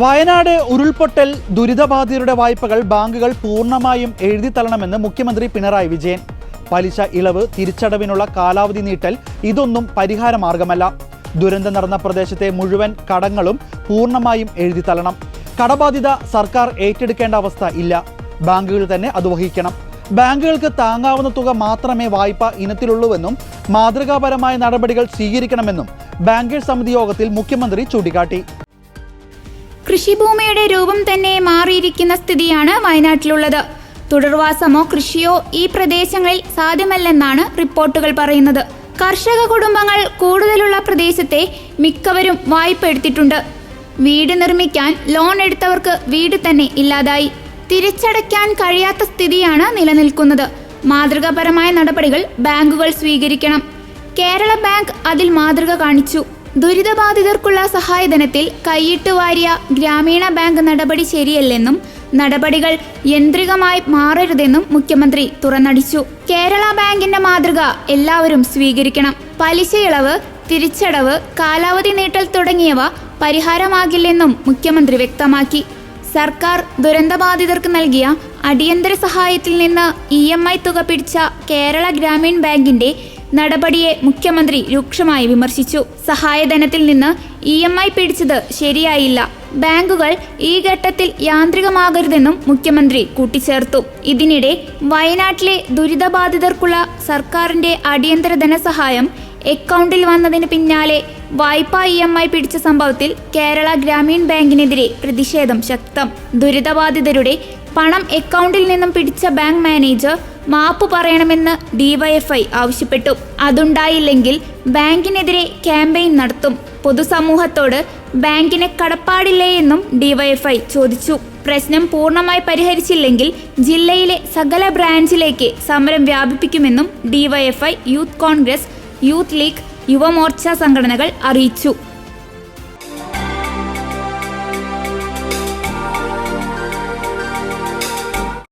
വയനാട് ഉരുൾപൊട്ടൽ ദുരിതബാധിതരുടെ വായ്പകൾ ബാങ്കുകൾ പൂർണ്ണമായും എഴുതിത്തള്ളണമെന്ന് മുഖ്യമന്ത്രി പിണറായി വിജയൻ. പലിശ ഇളവ്, തിരിച്ചടവിനുള്ള കാലാവധി നീട്ടൽ ഇതൊന്നും പരിഹാര മാർഗമല്ല. ദുരന്തം നടന്ന പ്രദേശത്തെ മുഴുവൻ കടങ്ങളും പൂർണ്ണമായും എഴുതിത്തള്ളണം. കടബാധ്യത സർക്കാർ ഏറ്റെടുക്കേണ്ട അവസ്ഥ ഇല്ല. ബാങ്കുകൾ തന്നെ അത് വഹിക്കണം. ബാങ്കുകൾക്ക് താങ്ങാവുന്ന തുക മാത്രമേ വായ്പ ഇനത്തിലുള്ളൂവെന്നും മാതൃകാപരമായ നടപടികൾ സ്വീകരിക്കണമെന്നും ബാങ്കേഴ്സ് സമിതി യോഗത്തിൽ മുഖ്യമന്ത്രി ചൂണ്ടിക്കാട്ടി. കൃഷിഭൂമിയുടെ രൂപം തന്നെ മാറിയിരിക്കുന്ന സ്ഥിതിയാണ് വയനാട്ടിലുള്ളത്. തുടർവാസമോ കൃഷിയോ ഈ പ്രദേശങ്ങളിൽ സാധ്യമല്ലെന്നാണ് റിപ്പോർട്ടുകൾ പറയുന്നത്. കർഷക കുടുംബങ്ങൾ കൂടുതലുള്ള പ്രദേശത്തെ മിക്കവരും വായ്പ എടുത്തിട്ടുണ്ട്. വീട് നിർമ്മിക്കാൻ ലോൺ എടുത്തവർക്ക് വീട് തന്നെ ഇല്ലാതായി. തിരിച്ചടയ്ക്കാൻ കഴിയാത്ത സ്ഥിതിയാണ് നിലനിൽക്കുന്നത്. മാതൃകാപരമായ നടപടികൾ ബാങ്കുകൾ സ്വീകരിക്കണം. കേരള ബാങ്ക് അതിൽ മാതൃക കാണിച്ചു. ദുരിതബാധിതർക്കുള്ള സഹായധനത്തിൽ കൈയിട്ട് വാരിയ ഗ്രാമീണ ബാങ്ക് നടപടി ശരിയല്ലെന്നും നടപടികൾ യന്ത്രികമായി മാറരുതെന്നും മുഖ്യമന്ത്രി തുറന്നടിച്ചു. കേരള ബാങ്കിന്റെ മാതൃക എല്ലാവരും സ്വീകരിക്കണം. പലിശ ഇളവ്, തിരിച്ചടവ്, കാലാവധി നീട്ടൽ തുടങ്ങിയവ പരിഹാരമാകില്ലെന്നും മുഖ്യമന്ത്രി വ്യക്തമാക്കി. സർക്കാർ ദുരന്തബാധിതർക്ക് നൽകിയ അടിയന്തര സഹായത്തിൽ നിന്ന് EMI തുക പിടിച്ച കേരള ഗ്രാമീൺ ബാങ്കിന്റെ നടപടിയെ മുഖ്യമന്ത്രി രൂക്ഷമായി വിമർശിച്ചു. സഹായധനത്തിൽ നിന്ന് EMI പിടിച്ചത് ശരിയായില്ല. ബാങ്കുകൾ ഈ ഘട്ടത്തിൽ യാന്ത്രികമാകരുതെന്നും മുഖ്യമന്ത്രി കൂട്ടിച്ചേർത്തു. ഇതിനിടെ വയനാട്ടിലെ ദുരിതബാധിതർക്കുള്ള സർക്കാരിന്റെ അടിയന്തര ധനസഹായം അക്കൗണ്ടിൽ വന്നതിന് പിന്നാലെ വായ്പാ EMI പിടിച്ച സംഭവത്തിൽ കേരള ഗ്രാമീൺ ബാങ്കിനെതിരെ പ്രതിഷേധം ശക്തം. ദുരിതബാധിതരുടെ പണം അക്കൗണ്ടിൽ നിന്നും പിടിച്ച ബാങ്ക് മാനേജർ മാപ്പ് പറയണമെന്ന് DYFI ആവശ്യപ്പെട്ടു. അതുണ്ടായില്ലെങ്കിൽ ബാങ്കിനെതിരെ ക്യാമ്പയിൻ നടത്തും. പൊതുസമൂഹത്തോട് ബാങ്കിന് കടപ്പാടില്ലേ എന്നും DYFI ചോദിച്ചു. പ്രശ്നം പൂർണ്ണമായി പരിഹരിച്ചില്ലെങ്കിൽ ജില്ലയിലെ സകല ബ്രാഞ്ചിലേക്ക് സമരം വ്യാപിപ്പിക്കുമെന്നും DYFI, youth Congress, youth league, Yuva Morcha സംഘടനകൾ അറിയിച്ചു.